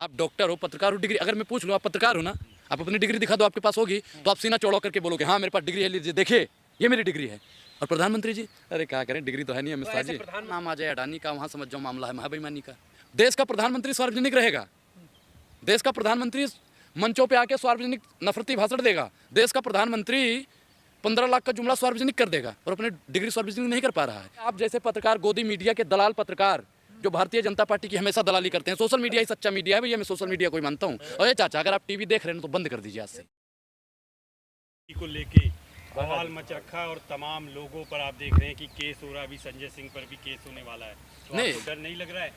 आप डॉक्टर हो, पत्रकार हो, डिग्री अगर मैं पूछ लूँ आप पत्रकार हो ना, आप अपनी डिग्री दिखा दो, आपके पास होगी तो आप सीना चौड़ा करके बोलोगे हाँ मेरे पास डिग्री है, लीजिए देखिए ये मेरी डिग्री है। और प्रधानमंत्री जी, अरे क्या करें, डिग्री तो है नहीं अमित शाह जी। नाम आ जाए अडानी का, वहाँ समझ जाओ मामला है महाबेईमानी का। देश का प्रधानमंत्री सार्वजनिक रहेगा, देश का प्रधानमंत्री मंचों पे आके सार्वजनिक नफरती भाषण देगा, देश का प्रधानमंत्री 15 लाख का जुमला सार्वजनिक कर देगा और अपने डिग्री सार्वजनिक नहीं कर पा रहा है। आप जैसे पत्रकार, गोदी मीडिया के दलाल पत्रकार जो भारतीय जनता पार्टी की हमेशा दलाली करते हैं, सोशल मीडिया ही सच्चा मीडिया है भैया, मैं सोशल मीडिया को ही मानता हूँ। और ये चाचा अगर आप टीवी देख रहे हैं तो बंद कर दीजिए आज से। को लेके बवाल मच रखा है और तमाम लोगों पर आप देख रहे हैं कि केस हो रहा है, अभी संजय सिंह पर भी केस होने वाला है, तो नहीं, आपको डर नहीं लग रहा है?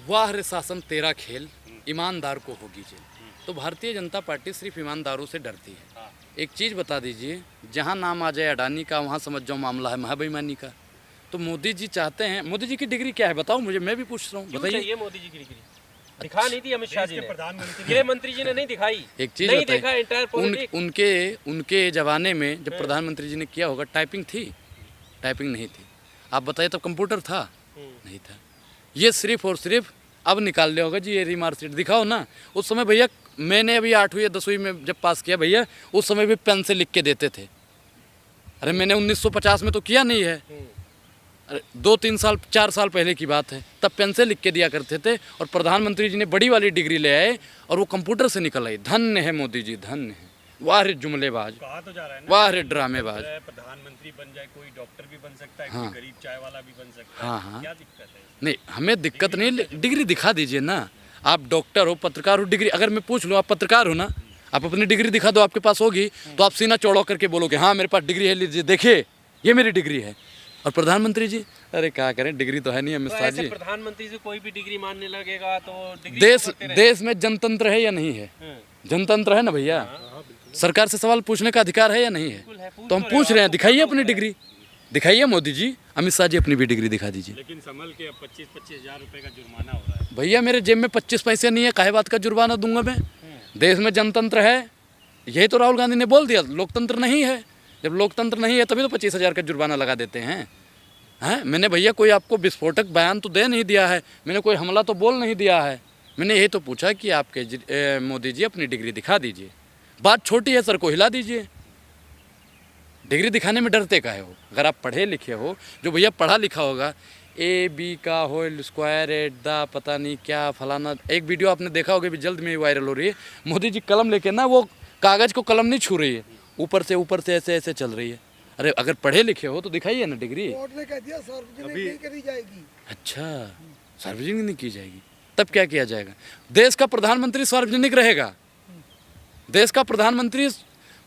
वाह रे शासन तेरा खेल, ईमानदार को होगी जेल। तो भारतीय जनता पार्टी सिर्फ ईमानदारों से डरती है। एक चीज़ बता दीजिए, जहाँ नाम आ जाए अडानी का वहाँ समझ जाओ मामला है महाबेईमानी का। तो मोदी जी चाहते हैं, मोदी जी की डिग्री क्या है बताओ मुझे, मैं भी पूछ रहा हूँ, बताइए। मोदी जी की डिग्री दिखा नहीं थी अमित शाह जी ने, प्रधानमंत्री गृह मंत्री जी ने नहीं दिखाई। एक चीज़ नहीं बताइए, देखा एंटायर पॉलिटिक्स। उनके जमाने में जब प्रधानमंत्री जी ने किया होगा, टाइपिंग थी? टाइपिंग नहीं थी। आप बताइए तब कंप्यूटर था? नहीं था। ये सिर्फ और सिर्फ अब निकाल लिया होगा जी, ये रिमार्कशीट दिखाओ ना। उस समय भैया मैंने अभी 8वीं या 10वीं में जब पास किया भैया, उस समय भी पेन से लिख के देते थे। अरे मैंने 1950 में तो किया नहीं है, अरे 2-3 साल 4 साल पहले की बात है, तब पेन से लिख के दिया करते थे। और प्रधानमंत्री जी ने बड़ी वाली डिग्री ले आए और वो कंप्यूटर से निकल आई। धन्य है मोदी जी, धन्य है। वाह रे जुमलेबाज, कहा तो जा रहा है ना, वाह रे ड्रामेबाज। प्रधानमंत्री बन जाए, कोई डॉक्टर भी बन सकता है, हाँ। कोई गरीब चाय वाला भी बन सकता हाँ, है, हाँ। क्या दिक्कत है? नहीं, हमें दिक्कत नहीं, डिग्री दिखा दीजिए ना। आप डॉक्टर हो, पत्रकार हो, डिग्री अगर मैं पूछ लूँ आप पत्रकार हो ना, आप अपनी डिग्री दिखा दो, आपके पास होगी तो आप सीना चौड़ा करके बोलोगे हाँ मेरे पास डिग्री है, लीजिए देखिए ये मेरी डिग्री है। और प्रधानमंत्री जी, अरे क्या करें, डिग्री तो है नहीं अमित शाह जी। प्रधानमंत्री से कोई भी डिग्री मानने लगेगा तो डिग्री देश में जनतंत्र है या नहीं है? जनतंत्र है ना भैया, सरकार से सवाल पूछने का अधिकार है या नहीं है? तो हम पूछ रहे हैं, दिखाइए अपनी डिग्री, दिखाइए मोदी जी, अमित शाह जी अपनी भी डिग्री दिखा दीजिए। लेकिन संभल के 25-25 हजार रुपए का जुर्माना हो रहा है। भैया मेरे जेब में 25 पैसे नहीं है, काहे बात का जुर्माना दूंगा मैं? देश में जनतंत्र है, यही तो राहुल गांधी ने बोल दिया, लोकतंत्र नहीं है। जब लोकतंत्र नहीं है तभी तो 25,000 का जुर्माना लगा देते हैं। मैंने भैया कोई आपको विस्फोटक बयान तो दे नहीं दिया है, मैंने कोई हमला तो बोल नहीं दिया है। मैंने यही तो पूछा कि आपके मोदी जी अपनी डिग्री दिखा दीजिए। बात छोटी है, सर को हिला दीजिए। डिग्री दिखाने में डरते काहे हो? अगर आप पढ़े लिखे हो, जो भैया पढ़ा लिखा होगा, AB का होल स्क्वायर एट द पता नहीं क्या फलाना, एक वीडियो आपने देखा होगा भी जल्द में ही वायरल हो रही है। मोदी जी कलम लेके ना, वो कागज़ को कलम नहीं छू रही है, ऊपर से ऐसे ऐसे चल रही है। अरे अगर पढ़े लिखे हो तो दिखाइए ना डिग्री। कोर्ट ने कह दिया सार्वजनिक नहीं करी जाएगी। अच्छा, सार्वजनिक नहीं की जाएगी, तब क्या किया जाएगा? देश का प्रधानमंत्री सार्वजनिक रहेगा, देश का प्रधानमंत्री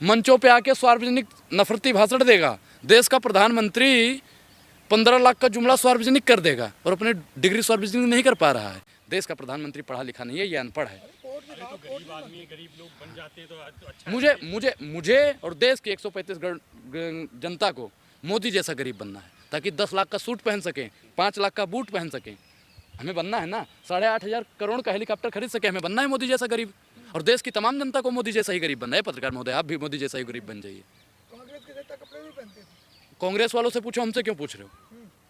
मंचों पे आके सार्वजनिक नफरती भाषण देगा, देश का प्रधानमंत्री 15 लाख का जुमला सार्वजनिक कर देगा और अपने डिग्री सार्वजनिक नहीं कर पा रहा है। देश का प्रधानमंत्री पढ़ा लिखा नहीं है, ये अनपढ़ है। तो गरीब आदमी, गरीब लोग बन जाते हैं तो अच्छा। मुझे और देश की 135 जनता को मोदी जैसा गरीब बनना है, ताकि 10 लाख का सूट पहन सकें, 5 लाख का बूट पहन सकें। हमें बनना है ना, 8,500 करोड़ का हेलीकॉप्टर खरीद सके, हमें बनना है मोदी जैसा गरीब। और देश की तमाम जनता को मोदी जैसा ही गरीब बनना है। पत्रकार महोदय, आप भी मोदी जैसा ही गरीब बन जाइए। कांग्रेस के नेता कपड़े भी पहनते थे। कांग्रेस वालों से पूछो, हमसे क्यों पूछ रहे हो?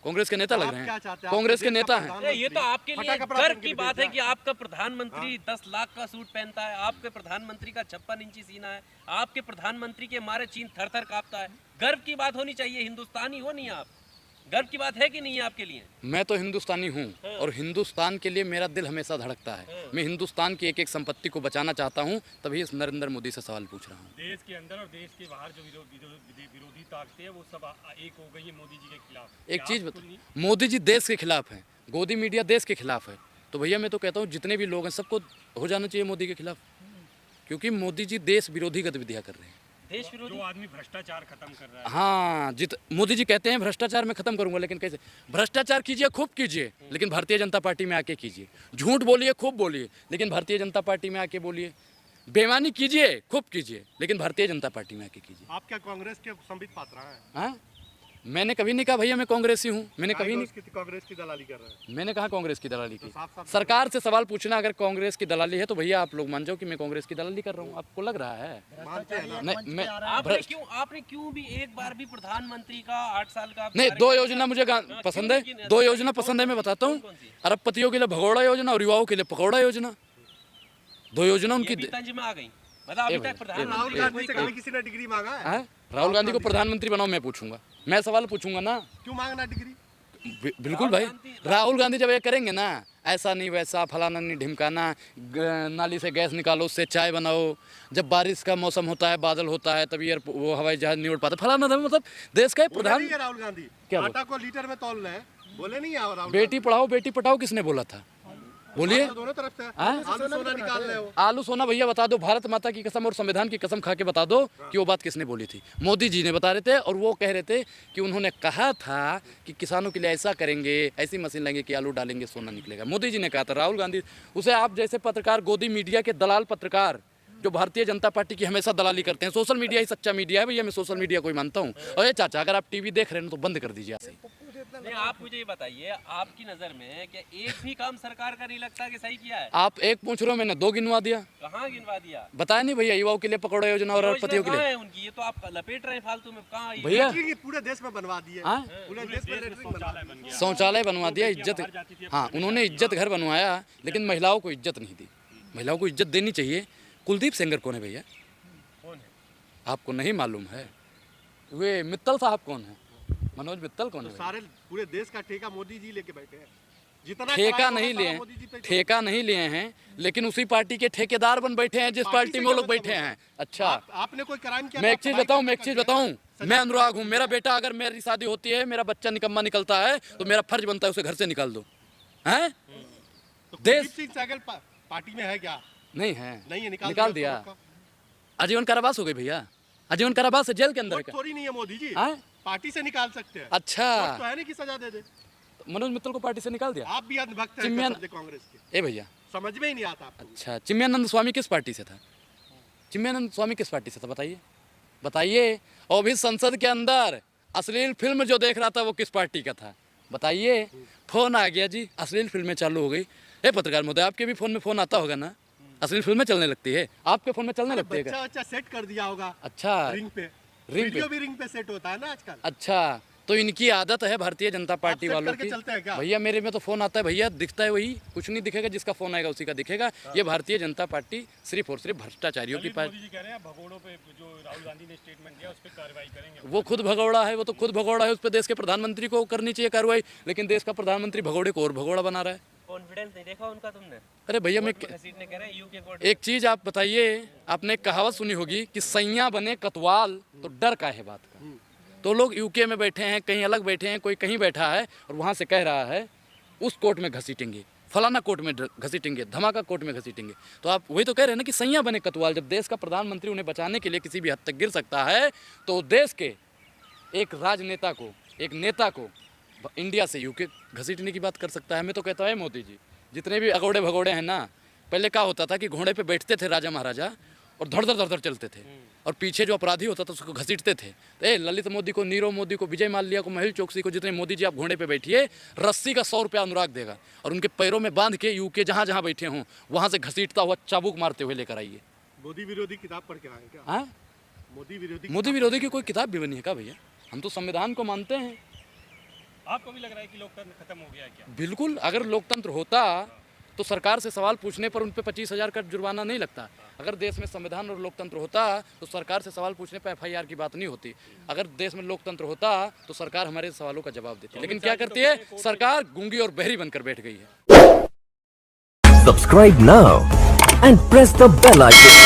कांग्रेस के नेता लग रहे हैं, कांग्रेस के नेता हैं। ये तो आपके लिए गर्व की बात है कि आपका प्रधानमंत्री 10 लाख का सूट पहनता है, आपके प्रधानमंत्री का 56 इंची सीना है, आपके प्रधानमंत्री के मारे चीन थर थर कांपता है। गर्व की बात होनी चाहिए, हिंदुस्तानी हो नहीं आप? गर्व की बात है कि नहीं है आपके लिए? मैं तो हिंदुस्तानी हूँ और हिंदुस्तान के लिए मेरा दिल हमेशा धड़कता है। मैं हिंदुस्तान की एक एक संपत्ति को बचाना चाहता हूँ, तभी इस नरेंद्र मोदी से सवाल पूछ रहा हूँ। देश के अंदर और देश के बाहर जो विरोधी ताकतें हैं वो सब एक हो गई है मोदी जी के खिलाफ। एक चीज़ बता, मोदी जी देश के खिलाफ हैं, गोदी मीडिया देश के खिलाफ है, तो भैया मैं तो कहता हूँ जितने भी लोग हैं सबको हो जाना चाहिए मोदी के खिलाफ, क्योंकि मोदी जी देश विरोधी गतिविधियाँ कर रहे हैं। देश विरोधी, जो आदमी भ्रष्टाचार खत्म कर रहा है। हाँ, मोदी जी कहते हैं भ्रष्टाचार मैं खत्म करूंगा, लेकिन कैसे? भ्रष्टाचार कीजिए, खूब कीजिए, लेकिन भारतीय जनता पार्टी में आके कीजिए। झूठ बोलिए, खूब बोलिए, लेकिन भारतीय जनता पार्टी में आके बोलिए। बेईमानी कीजिए, खूब कीजिए, लेकिन भारतीय जनता पार्टी में आके कीजिए। आप क्या कांग्रेस के संबित पात्रा हैं? हाँ, मैंने कभी नहीं कहा भैया मैं कांग्रेसी हूँ, मैंने कभी नहीं। कांग्रेस की दलाली कर रहे हैं? मैंने कहा कांग्रेस की दलाली की। सरकार से सवाल पूछना, अगर कांग्रेस की दलाली है तो भैया आप लोग मान जाओ कि मैं कांग्रेस की दलाली कर रहा हूँ। आपको लग रहा है? नहीं, आपने क्यों भी एक बार भी प्रधानमंत्री का 8 साल का नहीं, 2 योजना मुझे पसंद है, 2 योजना पसंद है, मैं बताता हूँ। अरबपतियों के लिए भगोड़ा योजना और युवाओं के लिए पकौड़ा योजना। 2 योजना उनकी ये भी तंज में आ गई। मतलब अभी तक प्रधानमंत्री राहुल कोई गांधी से कभी किसी ने डिग्री मांगा है? हैं? राहुल गांधी को प्रधानमंत्री बनाओ, मैं पूछूंगा, मैं सवाल पूछूंगा ना। क्यों मांगना डिग्री? बिल्कुल भाई, राहुल गांधी जब ये करेंगे ना, ऐसा नहीं वैसा फलाना नहीं ढिमकाना, नाली से गैस निकालो उससे चाय बनाओ, जब बारिश का मौसम होता है बादल होता है तभी वो हवाई जहाज नहीं उड़ पाता फलाना, मतलब देश का बोले प्रधान। नहीं है राहुल गांधी क्या आटा को लीटर में तौल रहे हैं, बोले नहीं है राहुल बेटी पढ़ाओ बेटी पढ़ाओ किसने बोला था? बोलिए। गांधी। दोनों तरफ से हाँ? आलू सोना निकाल रहे हो। आलू सोना भैया बता दो, भारत माता की कसम और संविधान की कसम खा के बता दो कि वो बात किसने बोली थी? मोदी जी ने बता रहे थे, और वो कह रहे थे कि उन्होंने कहा था कि किसानों के लिए ऐसा करेंगे, ऐसी मशीन लेंगे कि आलू डालेंगे सोना निकलेगा। मोदी जी ने कहा था, राहुल गांधी। उसे आप जैसे पत्रकार, गोदी मीडिया के दलाल पत्रकार जो भारतीय जनता पार्टी की हमेशा दलाली करते हैं, सोशल मीडिया ही सच्चा मीडिया है भैया, मैं सोशल मीडिया को ही मानता हूँ। और ये चाचा अगर आप टीवी देख रहे हैं तो बंद कर दीजिए ऐसे ही। नहीं, आप मुझे ये बताइए, आपकी नजर में क्या एक भी काम सरकार का नहीं लगता कि सही किया है? आप एक पूछ रहे हो, मैंने 2 गिनवा दिया। कहाँ गिनवा दिया? बताया नहीं भैया, युवाओं के लिए पकौड़ा योजना और योजना अरबपतियों के कहाँ लिए। है उनकी? ये तो आप लपेट रहे हैं फालतू में। कहाँ है? भैया लेटरिन पूरे देश में बनवा दिए, हाँ? पूरे देश में लेटरिन बनवा दिए। शौचालय बनवा दिया, इज्जत। हाँ, उन्होंने इज्जत घर बनवाया, लेकिन महिलाओं को इज्जत नहीं दी। महिलाओं को इज्जत देनी चाहिए। कुलदीप सेंगर कौन है भैया? कौन है? आपको नहीं मालूम है? वे मित्तल साहब कौन है? मनोज मित्तल कौन है भैया? सारे पूरे देश का ठेका मोदी जी लेके बैठे हैं। जितना ठेका कराया नहीं वो लिए सारा हैं, मोदी जी पे- ठेका नहीं लिए हैं, लेकिन उसी पार्टी के ठेकेदार बन बैठे हैं जिस पार्टी में वो लोग बैठे हैं। अच्छा, आपने कोई क्राइम किया? मैं तो एक चीज आपका बताऊं, भाई मैं एक चीज बताऊं, मैं अनुराग हूं। मेरा बेटा, अगर मेरी शादी होती है, मेरा बच्चा निकम्मा निकलता है, तो मेरा फर्ज बनता है उसे घर से निकाल दो। हैं? तो देश- कुलदीप सिंह सहगल पार्टी में है क्या? नहीं है, नहीं है, निकाल दिया। आजीवन कारावास हो गई भैया, आजीवन कारावास है, जेल के अंदर है वोट थोड़ी नहीं है मोदी जी, हाँ? पार्टी से निकाल सकते हैं। अच्छा, वोट तो है नहीं कि सजा दे दे। मनोज मित्तल को पार्टी से निकाल दिया। आप भी अंधभक्त हैं चिम्मन- कसम से कांग्रेस के, ए भैया, समझ में ही नहीं आता आपको। अच्छा, चिन्मयानंद स्वामी किस पार्टी से था? चिन्मयानंद स्वामी किस पार्टी से था बताइए, बताइए। और भी संसद के अंदर अश्लील फिल्म जो देख रहा था वो किस पार्टी का था बताइए? फोन आ गया जी, अश्लील फिल्में चालू हो गई। ए पत्रकार महोदय, आपके भी फोन में फोन आता होगा ना? अश्लील फिल्में चलने लगती है, आपके फोन में चलने लगती है क्या? बच्चा बच्चा सेट कर दिया होगा अच्छा, रिंग पे, रिंग वीडियो पे। भी रिंग पे सेट होता है ना आजकल। अच्छा, तो इनकी आदत है भारतीय जनता पार्टी सेट वालों करके की। चलते हैं क्या? भैया मेरे में तो फोन आता है भैया, दिखता है वही, कुछ नहीं दिखेगा, जिसका फोन आएगा उसी का दिखेगा। ये भारतीय जनता पार्टी सिर्फ और सिर्फ भ्रष्टाचारियों की पार्टी। मोदी जी कह रहे हैं भगोड़ों पे जो राहुल गांधी ने स्टेटमेंट दिया उस पर कार्रवाई करेंगे। वो खुद भगौड़ा है, वो तो खुद भगौड़ा है, उस पर देश के प्रधानमंत्री को करनी चाहिए कार्रवाई, लेकिन देश का प्रधानमंत्री भगौड़े को और भगौड़ा बना रहा है। कॉन्फिडेंस नहीं देखा उनका तुमने? अरे भैया मैं घसीटने कह रहे हैं यूके कोर्ट। एक चीज आप बताइए, आपने एक कहावत सुनी होगी कि सैया बने कतवाल तो डर का है बात का। तो लोग यूके में बैठे हैं, कहीं अलग बैठे हैं, कोई कहीं बैठा है और वहाँ से कह रहा है उस कोर्ट में घसीटेंगे, फलाना कोर्ट में घसीटेंगे, धमाका कोर्ट में घसीटेंगे। तो आप वही तो कह रहे हैं ना कि सैया बने कतवाल। जब देश का प्रधानमंत्री उन्हें बचाने के लिए किसी भी हद तक गिर सकता है, तो देश के एक राजनेता को, एक नेता को इंडिया से यूके घसीटने की बात कर सकता है। मैं तो कहता है मोदी जी, जितने भी अगौड़े भगौड़े हैं ना, पहले क्या होता था कि घोड़े पे बैठते थे राजा महाराजा और धड़ धड़ धड़ धड़ चलते थे, और पीछे जो अपराधी होता था उसको घसीटते थे। तो ललित मोदी को, नीरव मोदी को, विजय माल्या को, मेहुल चोकसी को, जितने मोदी जी आप घोड़े पे बैठिए, रस्सी का 100 रुपया अनुराग देगा और उनके पैरों में बांध के यूके जहाँ जहाँ बैठे हों वहाँ से घसीटता हुआ चाबुक मारते हुए लेकर आइए। मोदी विरोधी किताब पढ़ के आए क्या? हाँ, मोदी विरोधी मोदी विरोधी की कोई किताब भी बनी है क्या भैया? हम तो संविधान को मानते हैं। आपको भी लग रहा है कि लोकतंत्र खत्म हो गया है क्या? बिल्कुल, अगर लोकतंत्र होता तो सरकार से सवाल पूछने पर उन पे 25,000 का जुर्माना नहीं लगता। अगर देश में संविधान और लोकतंत्र होता तो सरकार से सवाल पूछने पर FIR की बात नहीं होती। अगर देश में लोकतंत्र होता तो सरकार हमारे सवालों का जवाब देती। लेकिन क्या करती है सरकार? गूंगी और बहरी बनकर बैठ गई है। Subscribe now and press the bell icon.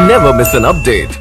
Never miss an update.